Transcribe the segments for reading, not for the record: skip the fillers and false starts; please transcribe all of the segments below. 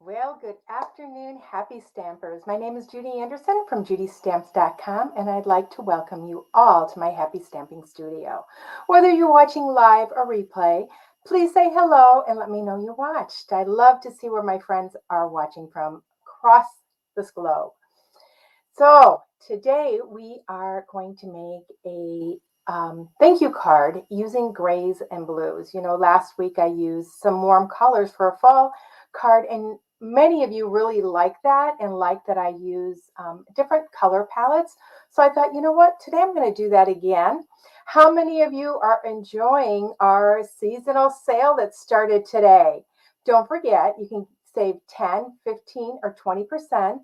Well, good afternoon, happy stampers. My name is Judy Anderson from judystamps.com, and I'd like to welcome you all to my happy stamping studio. Whether you're watching live or replay, please say hello and let me know you watched. I love to see where my friends are watching from across this globe. So today we are going to make a thank you card using grays and blues. Last week I used some warm colors for a fall card, and many of you really like that and like that I use different color palettes. So I thought, you know what, today I'm going to do that again. How many of you are enjoying our seasonal sale that started today? Don't forget, you can save 10, 15, or 20%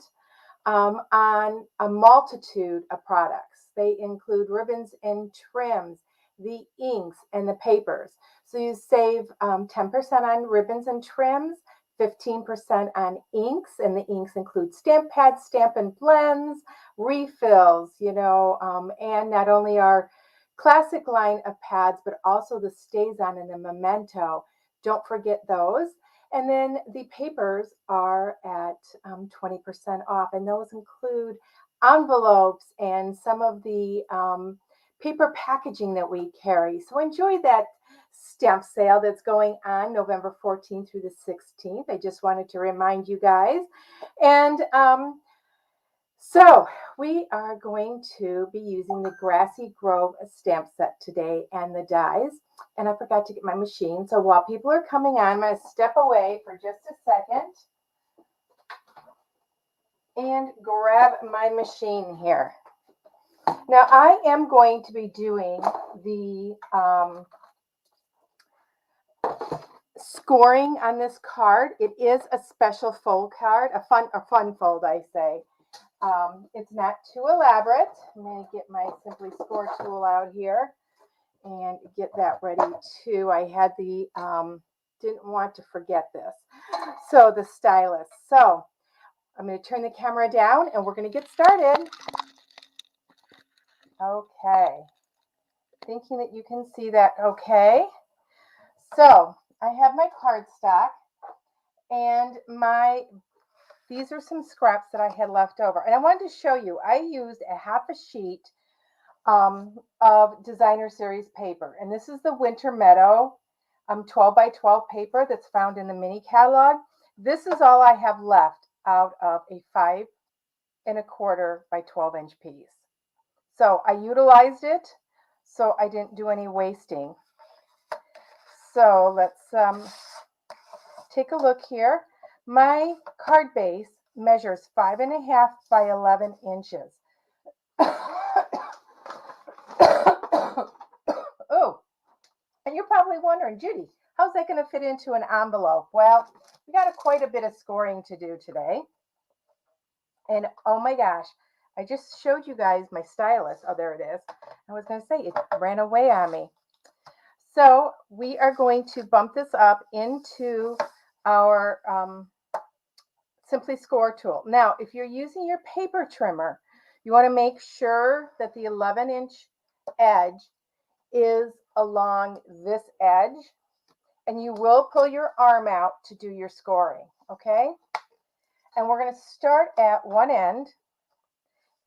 on a multitude of products. They include ribbons and trims, the inks, and the papers. So you save 10% on ribbons and trims, 15% on inks, and the inks include stamp pads, Stampin' Blends, refills, and not only our classic line of pads, but also the StazOn and the Memento. Don't forget those. And then the papers are at 20% off, and those include envelopes and some of the paper packaging that we carry. So enjoy that stamp sale that's going on November 14th through the 16th. I just wanted to remind you guys. And so we are going to be using the Grassy Grove stamp set today and the dies. And I forgot to get my machine. So while people are coming on, I'm going to step away for just a second and grab my machine here. Now I am going to be doing the scoring on this card. It is a special fold card, a fun fold, I say. It's not too elaborate. I'm going to get my Simply Score tool out here and get that ready too. I had the, didn't want to forget this. So the stylus. So I'm going to turn the camera down and we're going to get started. Okay. Thinking that you can see that okay. So I have my cardstock and these are some scraps that I had left over. And I wanted to show you, I used a half a sheet of Designer Series paper. And this is the Winter Meadow 12 by 12 paper that's found in the mini catalog. This is all I have left out of a 5 1/4 by 12-inch piece. So I utilized it, so I didn't do any wasting. So let's take a look here. My card base measures 5 1/2 by 11 inches. Oh, and you're probably wondering, Judy, how's that going to fit into an envelope? Well, we got quite a bit of scoring to do today. And oh my gosh, I just showed you guys my stylus. Oh, there it is. I was going to say it ran away on me. So we are going to bump this up into our Simply Score tool. Now, if you're using your paper trimmer, you want to make sure that the 11-inch edge is along this edge, and you will pull your arm out to do your scoring, okay? And we're going to start at one end,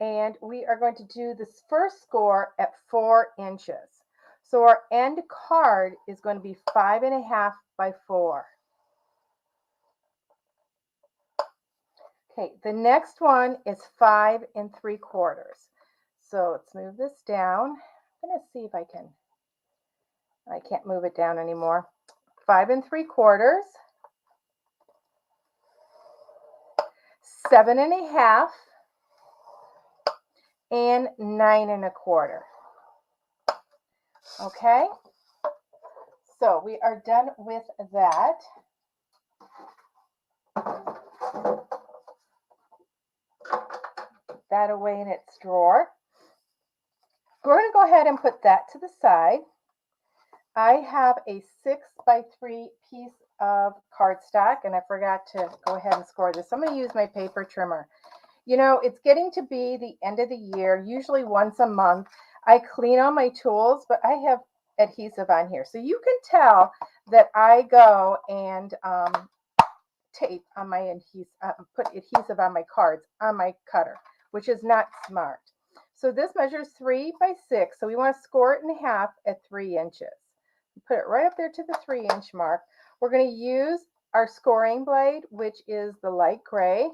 and we are going to do this first score at 4 inches. So our end card is going to be 5 1/2 by 4. Okay, the next one is 5 3/4. So let's move this down. I'm going to see if I can't move it down anymore. 5 3/4, 7 1/2, and 9 1/4. Okay, so we are done with that. That away in its drawer. We're going to go ahead and put that to the side. I have a 6 by 3 piece of cardstock, and I forgot to go ahead and score this. I'm going to use my paper trimmer. You know, it's getting to be the end of the year. Usually once a month, I clean all my tools, but I have adhesive on here. So you can tell that I go and tape on my put adhesive on my cards on my cutter, which is not smart. So this measures 3 by 6. So we want to score it in half at 3 inches. Put it right up there to the 3-inch mark. We're going to use our scoring blade, which is the light gray,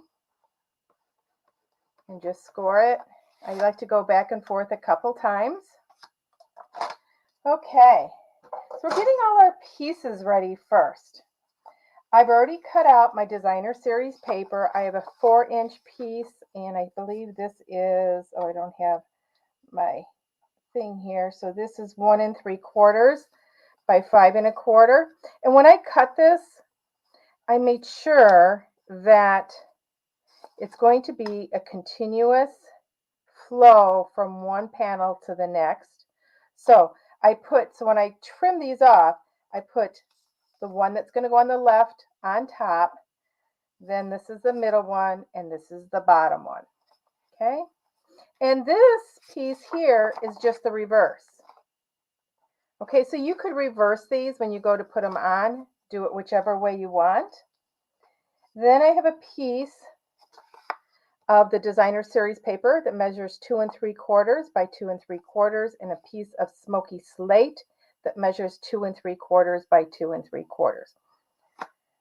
and just score it. I like to go back and forth a couple times. Okay, so we're getting all our pieces ready first. I've already cut out my designer series paper. I have a 4-inch piece, and I believe this is, oh, I don't have my thing here. So this is 1 3/4 by 5 1/4. And when I cut this, I made sure that it's going to be a continuous flow from one panel to the next. So when I trim these off, I put the one that's going to go on the left on top, then this is the middle one, and this is the bottom one. Okay, and this piece here is just the reverse. Okay, so you could reverse these when you go to put them on, do it whichever way you want. Then I have a piece of the designer series paper that measures 2 3/4 by 2 3/4, and a piece of smoky slate that measures 2 3/4 by 2 3/4.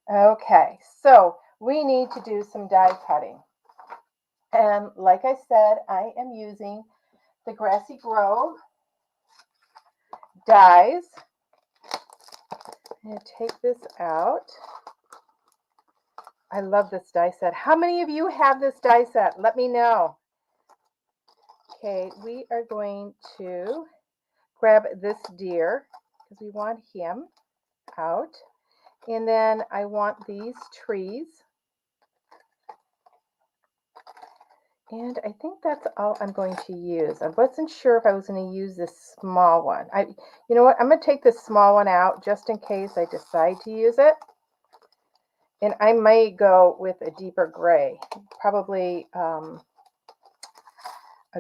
Okay, so we need to do some die cutting. And like I said, I am using the Grassy Grove dies. I'm going to take this out. I love this die set. How many of you have this die set? Let me know. Okay, we are going to grab this deer because we want him out. And then I want these trees. And I think that's all I'm going to use. I wasn't sure if I was going to use this small one. You know what? I'm going to take this small one out just in case I decide to use it. And I may go with a deeper gray, probably a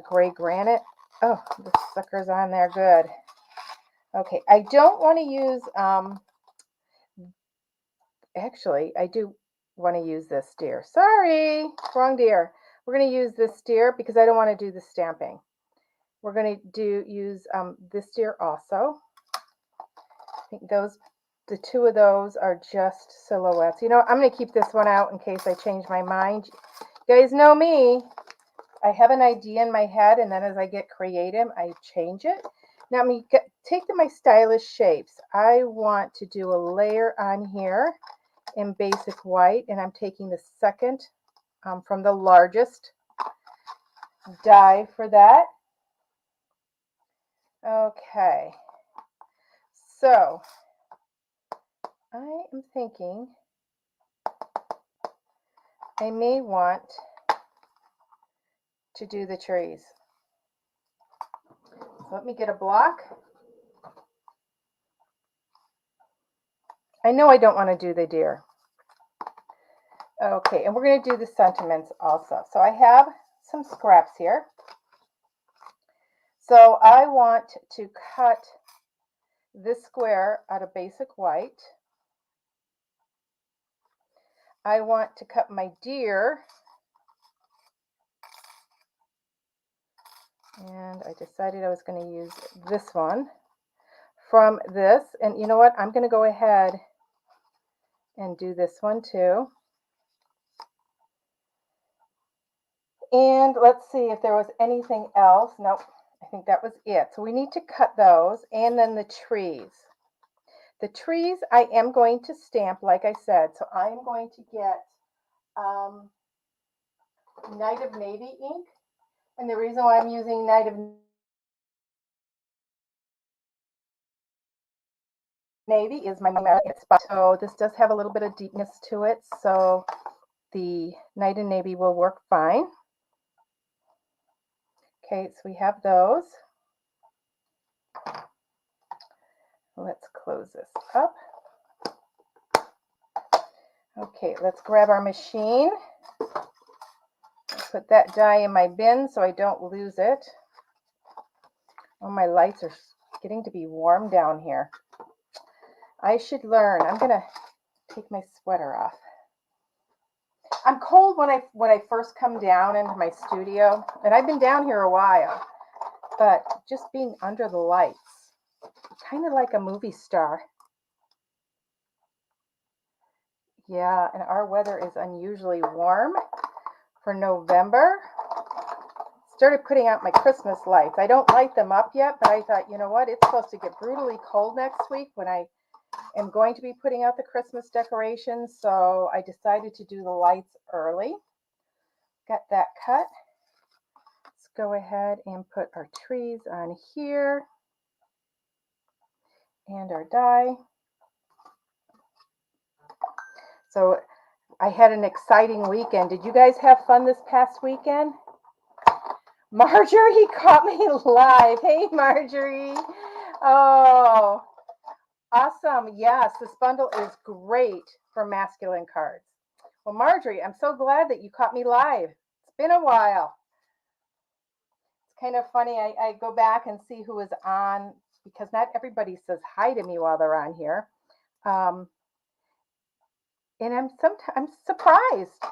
gray granite. Oh, the sucker's on there good. Okay, I don't want to use, actually, I do want to use this deer. Sorry, wrong deer. We're going to use this deer because I don't want to do the stamping. We're going to use this deer also. I think the two of those are just silhouettes. You know, I'm going to keep this one out in case I change my mind. You guys know me. I have an idea in my head, and then as I get creative, I change it. Now, I'm going to take my stylish shapes. I want to do a layer on here in basic white, and I'm taking the second from the largest die for that. Okay, so I am thinking I may want to do the trees. So let me get a block. I know I don't want to do the deer. Okay, and we're going to do the sentiments also. So I have some scraps here. So I want to cut this square out of basic white. I want to cut my deer. And I decided I was going to use this one from this. And you know what? I'm going to go ahead and do this one too. And let's see if there was anything else. Nope, I think that was it. So we need to cut those. And then the trees. The trees I am going to stamp, like I said. So I am going to get Night of Navy ink. And the reason why I'm using Night of Navy is my spot. So this does have a little bit of deepness to it. So the Night of Navy will work fine. Okay, so we have those. Let's close this up. Okay, let's grab our machine. Put that die in my bin so I don't lose it. Oh, my lights are getting to be warm down here. I should learn. I'm going to take my sweater off. I'm cold when I first come down into my studio, and I've been down here a while, but just being under the lights, kind of like a movie star. Yeah, and our weather is unusually warm for November. Started putting out my Christmas lights. I don't light them up yet, but I thought, you know what? It's supposed to get brutally cold next week when I am going to be putting out the Christmas decorations, so I decided to do the lights early. Got that cut. Let's go ahead and put our trees on here and our die. So I had an exciting weekend. Did you guys have fun this past weekend? Marjorie caught me live. Hey, Marjorie. Oh, awesome. Yes, this bundle is great for masculine cards. Well, Marjorie, I'm so glad that you caught me live. It's been a while. It's kind of funny. I go back and see who is on because not everybody says hi to me while they're on here. And I'm surprised.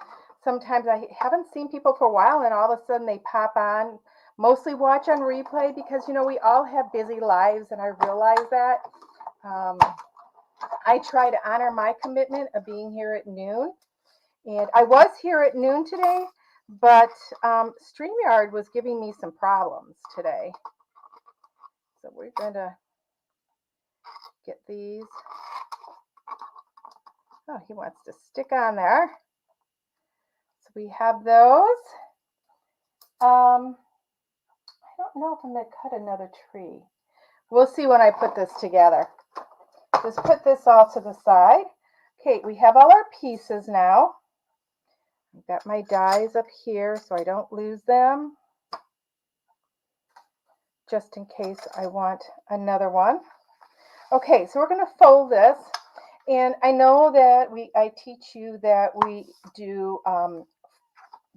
Sometimes I haven't seen people for a while and all of a sudden they pop on, mostly watch on replay because, you know, we all have busy lives and I realize that. I try to honor my commitment of being here at noon. And I was here at noon today, but StreamYard was giving me some problems today. So we're going to get these. Oh, he wants to stick on there. So we have those. I don't know if I'm going to cut another tree. We'll see when I put this together. Just put this all to the side. Okay, we have all our pieces now. I've got my dies up here so I don't lose them, just in case I want another one. Okay, so we're going to fold this. And I know that I teach you that we do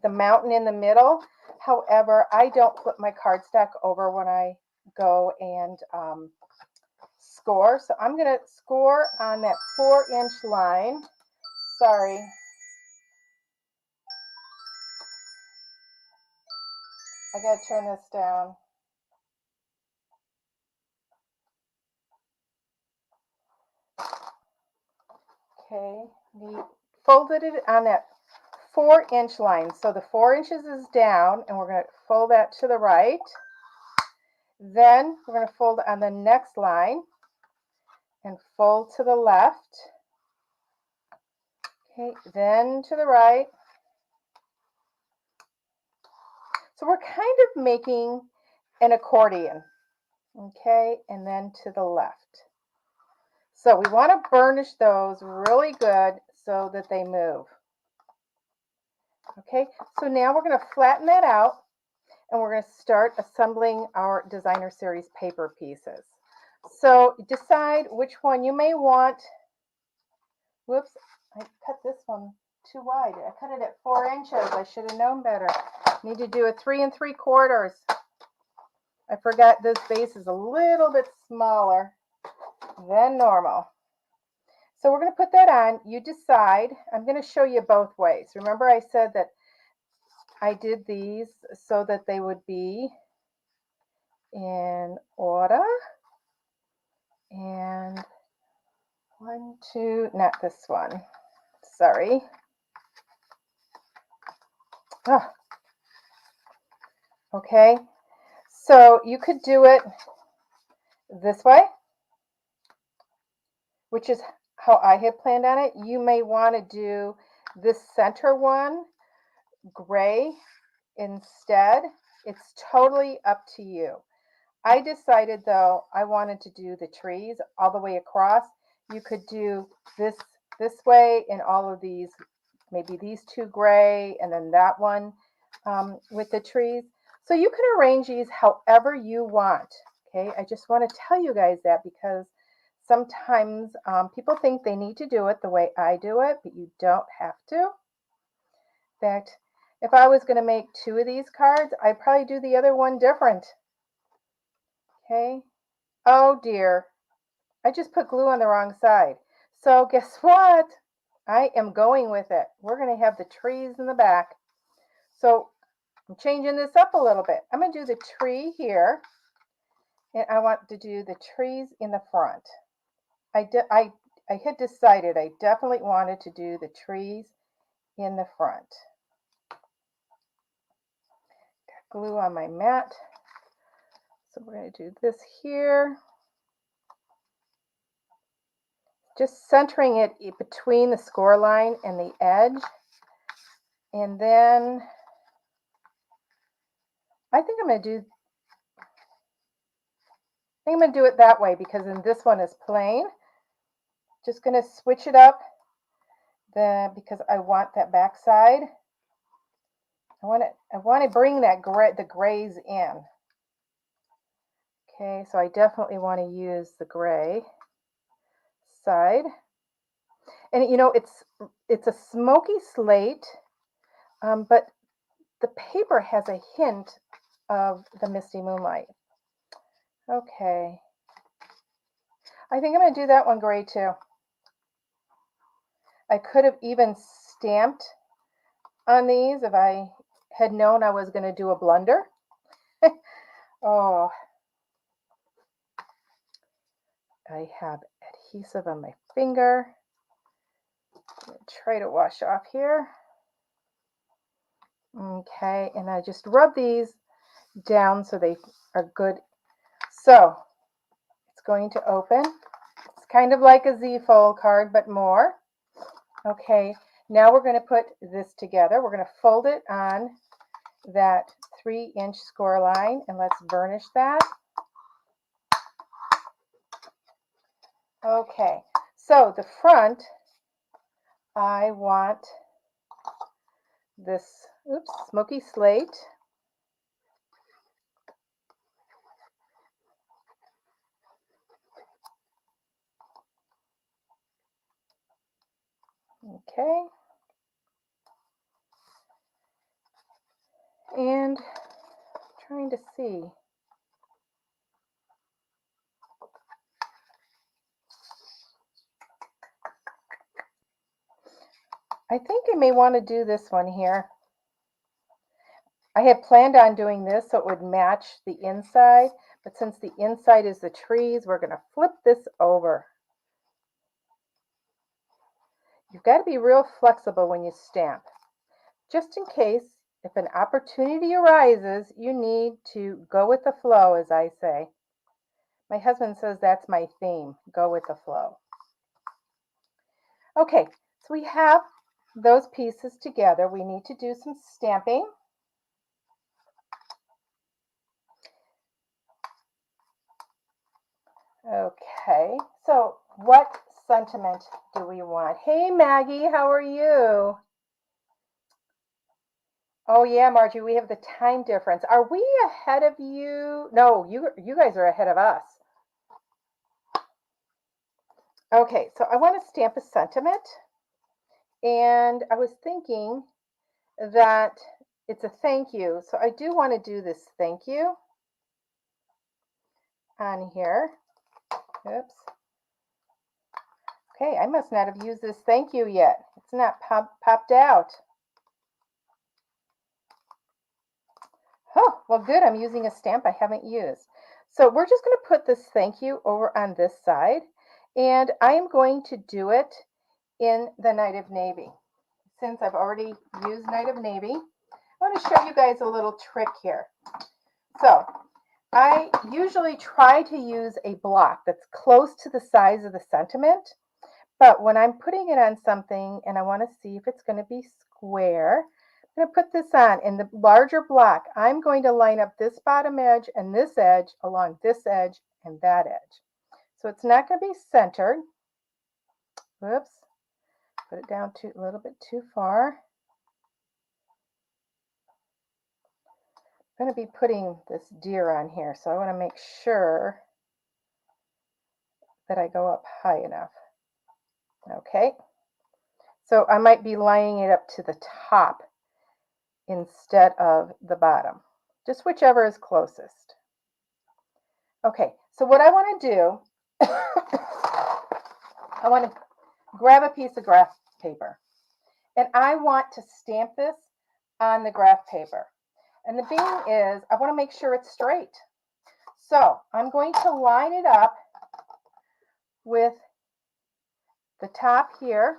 the mountain in the middle. However, I don't flip my cardstock over when I go and score. So I'm going to score on that 4-inch line. Sorry. I got to turn this down. Okay, we folded it on that 4-inch line. So the 4 inches is down and we're going to fold that to the right. Then we're going to fold on the next line and fold to the left. Okay, then to the right. So we're kind of making an accordion. Okay, and then to the left. So we want to burnish those really good so that they move. Okay, so now we're going to flatten that out and we're going to start assembling our designer series paper pieces. So decide which one you may want. Whoops, I cut this one too wide. I cut it at 4 inches. I should have known better. Need to do a 3 3/4. I forgot this base is a little bit smaller than normal. So we're going to put that on. You decide. I'm going to show you both ways. Remember I said that I did these so that they would be in order. And 1, 2, not this one. Sorry. Oh. Okay. So you could do it this way, which is how I had planned on it. You may want to do this center one gray instead. It's totally up to you. I decided though I wanted to do the trees all the way across. You could do this way and all of these, maybe these 2 gray and then that one with the trees. So you can arrange these however you want. Okay, I just want to tell you guys that because sometimes people think they need to do it the way I do it, but you don't have to. In fact, if I was going to make 2 of these cards, I'd probably do the other one different. Okay. Oh dear. I just put glue on the wrong side. So guess what? I am going with it. We're going to have the trees in the back. So I'm changing this up a little bit. I'm going to do the tree here, and I want to do the trees in the front. I had decided I definitely wanted to do the trees in the front. Got glue on my mat. So we're going to do this here. Just centering it between the score line and the edge. And then I think I'm going to do it that way, because then this one is plain. Just going to switch it up because I want that back side. I want to bring the grays in. Okay, so I definitely want to use the gray side. And you know, it's a smoky slate, but the paper has a hint of the Misty Moonlight. Okay. I think I'm going to do that one gray too. I could have even stamped on these if I had known I was going to do a blunder. Oh, I have adhesive on my finger. I'm going to try to wash off here. Okay, and I just rub these down so they are good. So it's going to open. It's kind of like a Z-fold card, but more. Okay, now we're going to put this together. We're going to fold it on that 3-inch score line, and let's burnish that. Okay, so the front, I want this, smoky slate. Okay. And trying to see. I think I may want to do this one here. I had planned on doing this so it would match the inside, but since the inside is the trees, we're going to flip this over. You've got to be real flexible when you stamp, just in case if an opportunity arises, you need to go with the flow, as I say. My husband says that's my theme, go with the flow. Okay, so we have those pieces together. We need to do some stamping. Okay, so what sentiment do we want? Hey Maggie, how are you? Oh yeah, Margie, we have the time difference. Are we ahead of you? No, you guys are ahead of us. Okay, so I want to stamp a sentiment, and I was thinking that it's a thank you. So I do want to do this thank you on here. Oops. Okay, I must not have used this thank you yet. It's not popped out. Oh, well good, I'm using a stamp I haven't used. So we're just going to put this thank you over on this side, and I am going to do it in the Night of Navy. Since I've already used Night of Navy, I want to show you guys a little trick here. So I usually try to use a block that's close to the size of the sentiment, but when I'm putting it on something and I want to see if it's going to be square, I'm going to put this on. In the larger block, I'm going to line up this bottom edge and this edge along this edge and that edge. So it's not going to be centered. Whoops. Put it down a little bit too far. I'm going to be putting this deer on here, so I want to make sure that I go up high enough. Okay. So I might be lining it up to the top instead of the bottom. Just whichever is closest. Okay, so what I want to do, I want to grab a piece of graph paper. And I want to stamp this on the graph paper. And the being is, I want to make sure it's straight. So I'm going to line it up with the top here,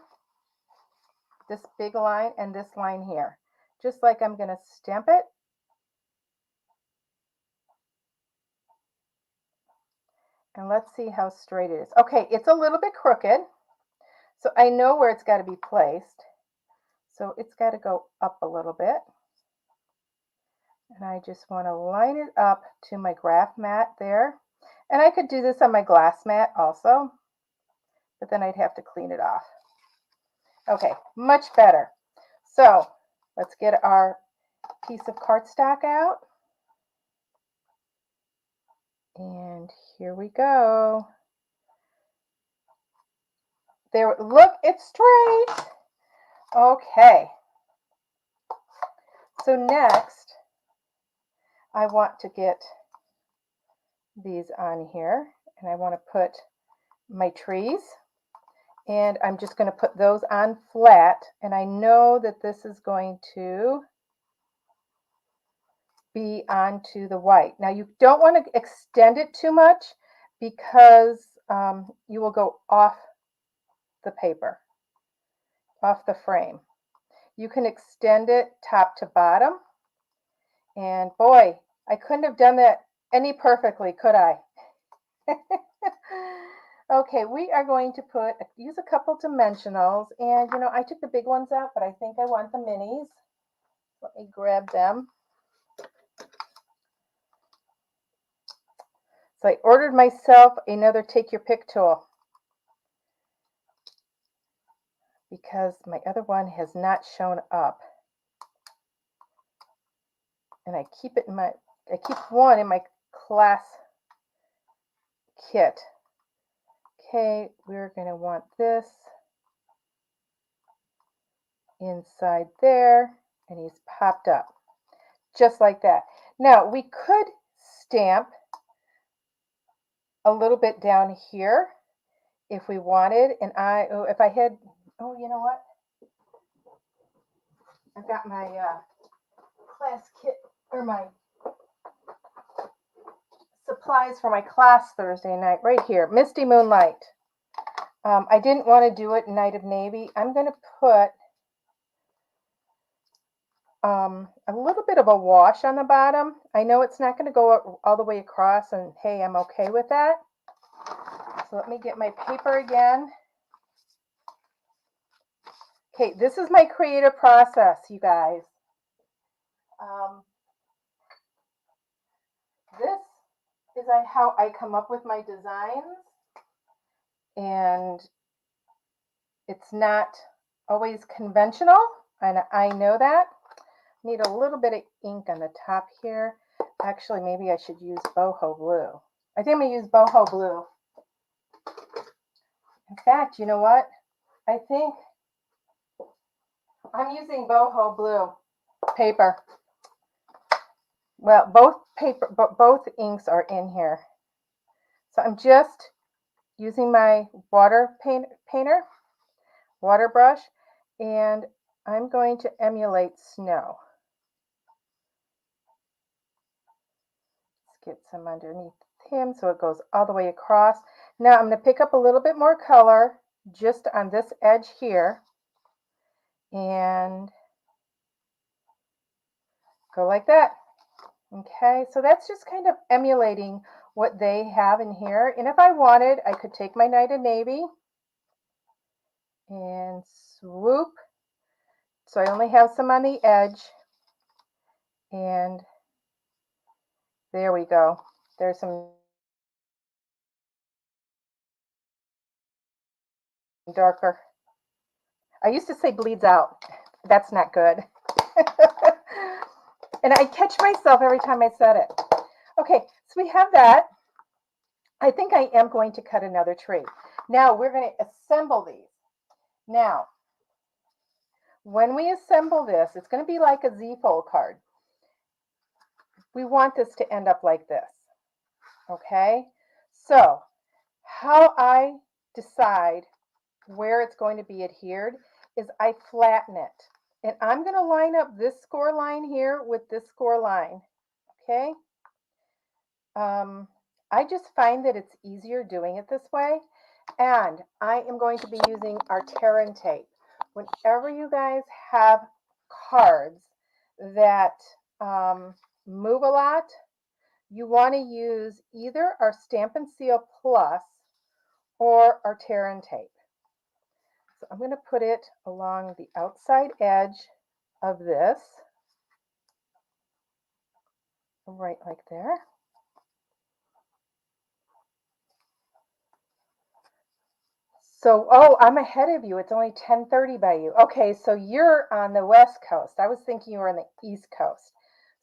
this big line, and this line here. Just like I'm going to stamp it. And let's see how straight it is. Okay, it's a little bit crooked. So I know where it's got to be placed. So it's got to go up a little bit. And I just want to line it up to my graph mat there. And I could do this on my glass mat also, but then I'd have to clean it off. Okay, much better. So let's get our piece of cardstock out. And here we go. There, look, it's straight. Okay. So next, I want to get these on here, and I want to put my trees, and I'm just going to put those on flat, and I know that this is going to be onto the white. Now you don't want to extend it too much because you will go off the paper, off the frame. You can extend it top to bottom, and boy, I couldn't have done that any perfectly, could I? Okay, we are going to use a couple dimensionals, and you know, I took the big ones out, but I think I want the minis. Let me grab them. So I ordered myself another take your pick tool because my other one has not shown up. And I keep one in my class kit. Okay, we're going to want this inside there, and he's popped up just like that. Now we could stamp a little bit down here if we wanted, and if I had, oh, you know what? I've got my class kit, or my supplies for my class Thursday night right here, Misty Moonlight. I didn't want to do it Night of Navy. I'm going to put a little bit of a wash on the bottom. I know it's not going to go all the way across, and hey, I'm okay with that. So let me get my paper again. Okay, this is my creative process, you guys. This is how I come up with my designs, and it's not always conventional, and I know that. Need a little bit of ink on the top here. Actually, maybe I should use boho blue. I think I'm going to use boho blue. In fact, you know what? I think I'm using boho blue paper. Well, both inks are in here. So I'm just using my water brush, and I'm going to emulate snow. Let's get some underneath him so it goes all the way across. Now I'm going to pick up a little bit more color just on this edge here and go like that. Okay, so that's just kind of emulating what they have in here. And if I wanted, I could take my Night of Navy and swoop. So I only have some on the edge, and there we go. There's some darker. I used to say bleeds out. That's not good. And I catch myself every time I said it. Okay, so we have that. I think I am going to cut another tree. Now we're going to assemble these. Now, when we assemble this, it's going to be like a Z-fold card. We want this to end up like this. Okay, so how I decide where it's going to be adhered is I flatten it. And I'm going to line up this score line here with this score line. Okay. I just find that it's easier doing it this way. And I am going to be using our Terran tape. Whenever you guys have cards that move a lot, you want to use either our Stampin' Seal Plus or our Terran tape. So I'm going to put it along the outside edge of this, right like there. So, oh, I'm ahead of you. It's only 10:30 by you. Okay, so you're on the West Coast. I was thinking you were on the East Coast.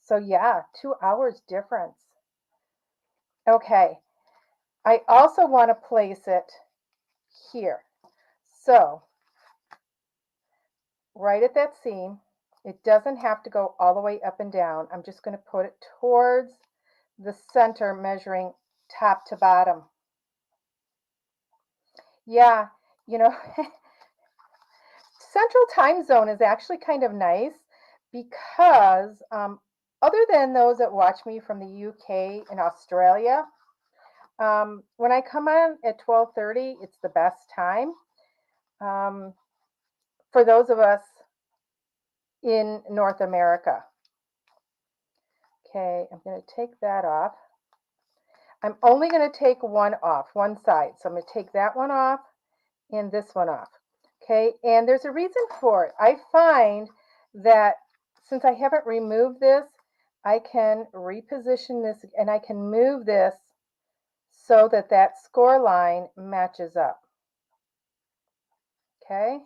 So yeah, 2 hours difference. Okay, I also want to place it here. So, right at that seam, it doesn't have to go all the way up and down. I'm just going to put it towards the center, measuring top to bottom. Yeah, you know, Central Time Zone is actually kind of nice because other than those that watch me from the UK and Australia, when I come on at 12:30, it's the best time. For those of us in North America. Okay, I'm going to take that off. I'm only going to take one off, one side. So I'm going to take that one off and this one off. Okay, and there's a reason for it. I find that since I haven't removed this, I can reposition this and I can move this so that that score line matches up. Okay,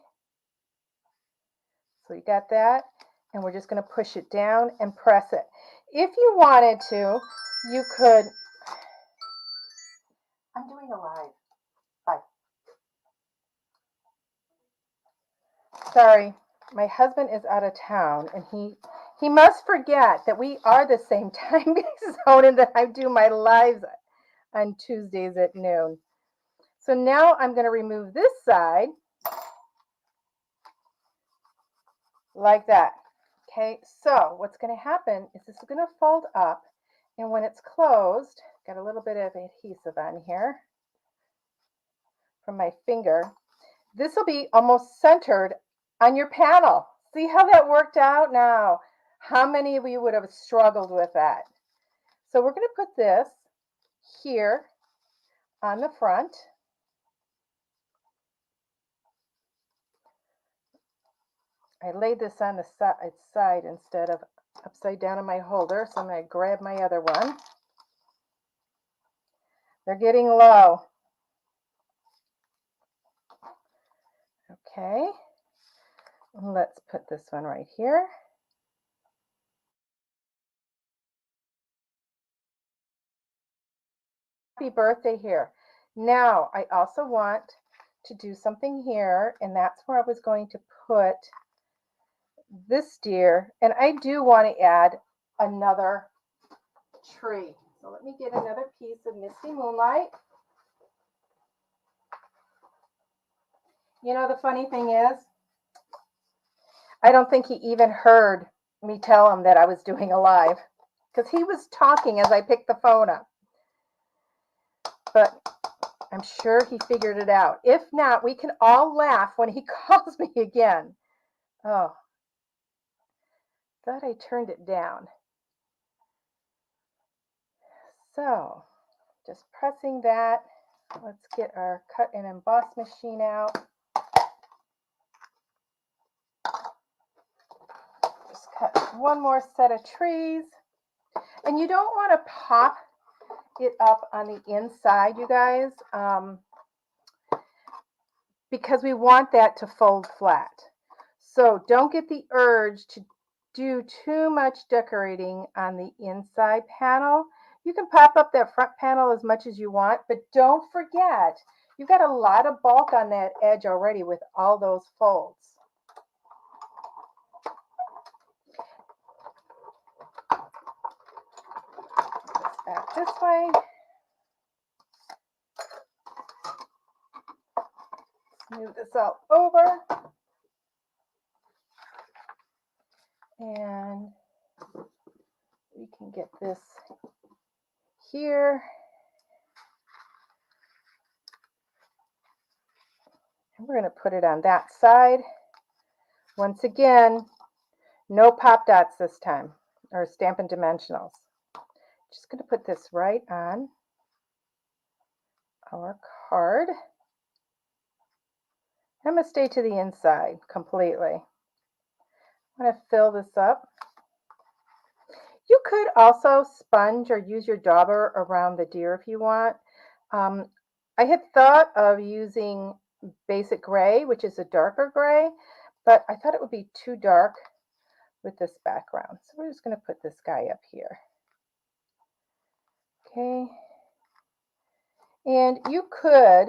so you got that, and we're just going to push it down and press it. If you wanted to, you could. I'm doing a live. Bye. Sorry, my husband is out of town, and he must forget that we are the same time zone and that I do my lives on Tuesdays at noon. So now I'm going to remove this side like that. Okay, so what's going to happen is this is going to fold up, and when it's closed, got a little bit of adhesive on here from my finger. This will be almost centered on your panel. See how that worked out? Now, how many of you would have struggled with that? So we're going to put this here on the front. I laid this on the side instead of upside down in my holder, so I'm going to grab my other one. They're getting low. Okay, let's put this one right here. Happy birthday here. Now, I also want to do something here, and that's where I was going to put this deer, and I do want to add another tree. So let me get another piece of Misty Moonlight. You know, the funny thing is, I don't think he even heard me tell him that I was doing a live because he was talking as I picked the phone up. But I'm sure he figured it out. If not, we can all laugh when he calls me again. Oh, thought I turned it down. So, just pressing that. Let's get our cut and emboss machine out. Just cut one more set of trees. And you don't want to pop it up on the inside, you guys, because we want that to fold flat. So don't get the urge to do too much decorating on the inside panel. You can pop up that front panel as much as you want, but don't forget, you've got a lot of bulk on that edge already with all those folds. Back this way. Move this all over. And we can get this here. And we're going to put it on that side. Once again, no pop dots this time, or Stampin' Dimensionals. Just going to put this right on our card. I'm going to stay to the inside completely. I'm going to fill this up. You could also sponge or use your dauber around the deer if you want. I had thought of using Basic Gray, which is a darker gray, but I thought it would be too dark with this background. So we're just going to put this guy up here. Okay. And you could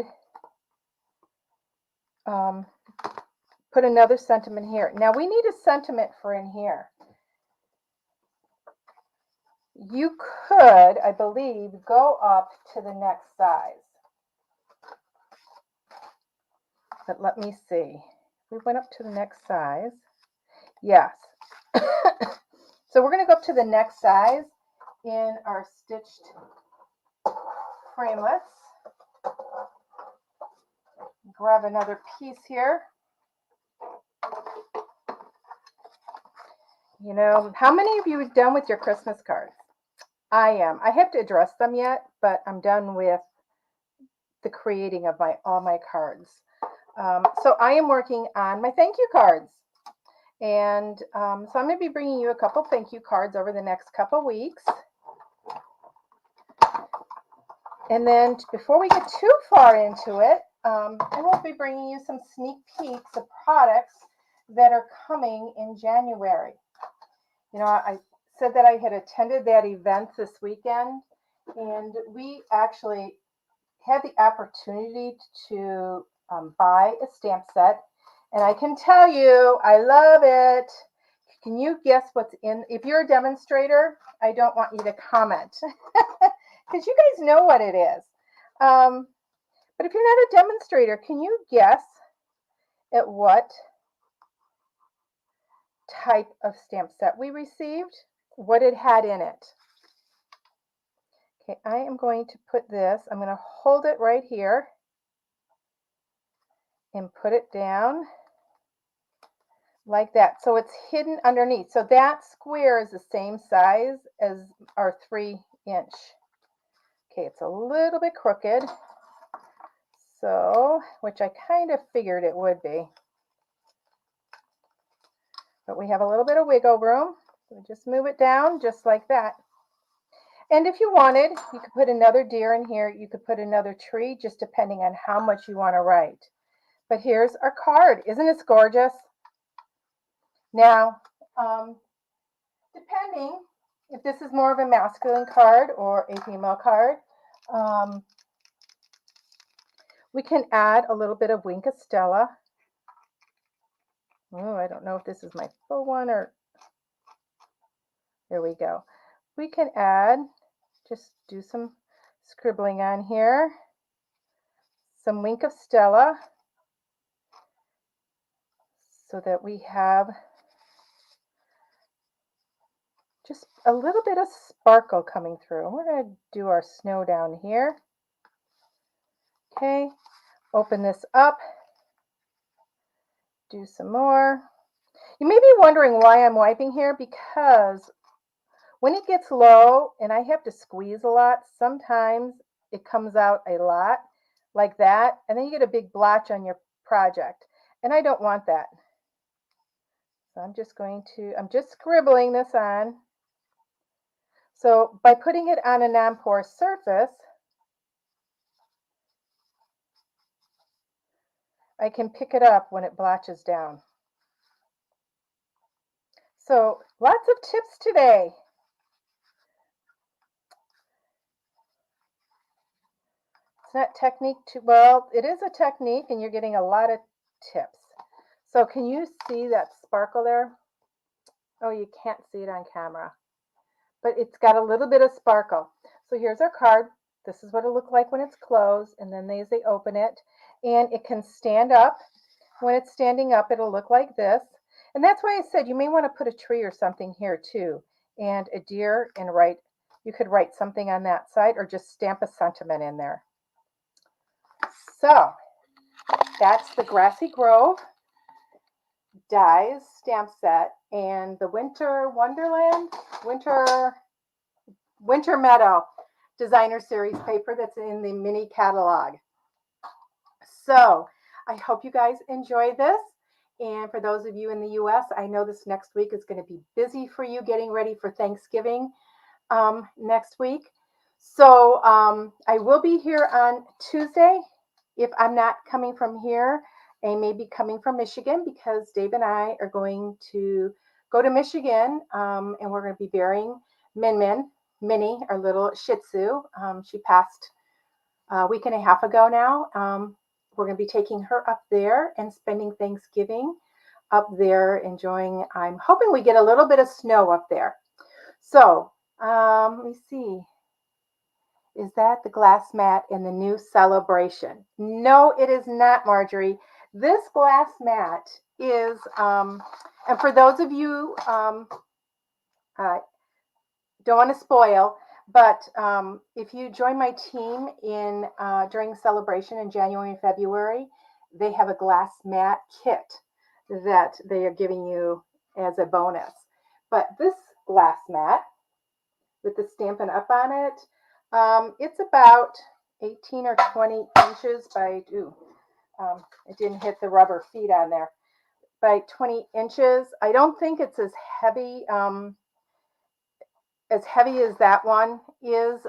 put another sentiment here. Now we need a sentiment for in here. You could, I believe, go up to the next size. But let me see. We went up to the next size. Yes. So we're going to go up to the next size in our stitched framelets. Grab another piece here. You know, how many of you are done with your Christmas cards? I am. I have to address them yet, but I'm done with the creating of all my cards. So I am working on my thank you cards. And so I'm going to be bringing you a couple thank you cards over the next couple weeks. And then before we get too far into it, I will be bringing you some sneak peeks of products that are coming in January. You know, I said that I had attended that event this weekend, and we actually had the opportunity to buy a stamp set. And I can tell you, I love it. Can you guess what's in? If you're a demonstrator, I don't want you to comment because you guys know what it is. But if you're not a demonstrator, can you guess at what type of stamp set we received? What it had in it? Okay, I am going to put this, I'm going to hold it right here and put it down like that. So it's hidden underneath. So that square is the same size as our 3-inch. Okay, it's a little bit crooked. So, which I kind of figured it would be. But we have a little bit of wiggle room. So just move it down just like that. And if you wanted, you could put another deer in here. You could put another tree, just depending on how much you want to write. But here's our card. Isn't this gorgeous? Now, depending if this is more of a masculine card or a female card, we can add a little bit of Wink of Stella. Oh, I don't know if this is my full one or... There we go. We can add, just do some scribbling on here, some Wink of Stella, so that we have just a little bit of sparkle coming through. We're going to do our snow down here. Okay, open this up, do some more. You may be wondering why I'm wiping here, because when it gets low and I have to squeeze a lot, sometimes it comes out a lot like that, and then you get a big blotch on your project, and I don't want that. So I'm just scribbling this on. So by putting it on a non-porous surface, I can pick it up when it blotches down. So lots of tips today. It's not technique well, it is a technique, and you're getting a lot of tips. So can you see that sparkle there? Oh, you can't see it on camera, but it's got a little bit of sparkle. So here's our card. This is what it'll look like when it's closed, and then as they open it, and it can stand up. When it's standing up, it'll look like this. And that's why I said you may want to put a tree or something here too, and a deer, and write, you could write something on that side or just stamp a sentiment in there. So that's the Grassy Grove Dies stamp set and the Winter Wonderland, Winter Meadow designer series paper that's in the mini catalog. So I hope you guys enjoy this. And for those of you in the US, I know this next week is going to be busy for you getting ready for Thanksgiving next week. So I will be here on Tuesday. If I'm not coming from here, I may be coming from Michigan because Dave and I are going to go to Michigan, and we're going to be burying Minnie, our little Shih Tzu. She passed a week and a half ago now. We're going to be taking her up there and spending Thanksgiving up there, enjoying. I'm hoping we get a little bit of snow up there. So let me see. Is that the glass mat in the new celebration? No, it is not, Marjorie. This glass mat is, and for those of you, don't want to spoil, but if you join my team in during celebration in January and February, they have a glass mat kit that they are giving you as a bonus. But this glass mat with the Stampin' Up on it, it's about 18 or 20 inches by, it didn't hit the rubber feet on there, by 20 inches. I don't think it's as heavy as that one is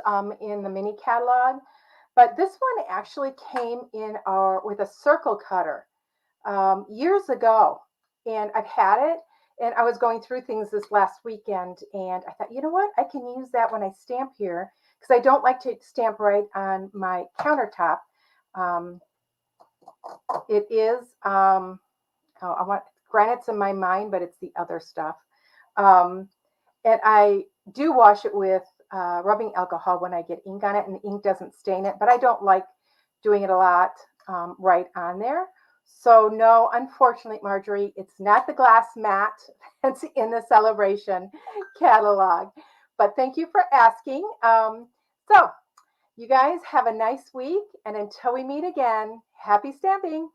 in the mini catalog. But this one actually came in with a circle cutter years ago. And I've had it. And I was going through things this last weekend. And I thought, you know what? I can use that when I stamp here. Because I don't like to stamp right on my countertop. It is, I want granite's in my mind, but it's the other stuff. And I do wash it with rubbing alcohol when I get ink on it, and the ink doesn't stain it, but I don't like doing it a lot right on there. So no, unfortunately, Marjorie, it's not the glass mat that's in the celebration catalog. But thank you for asking. So you guys have a nice week, and until we meet again, happy stamping.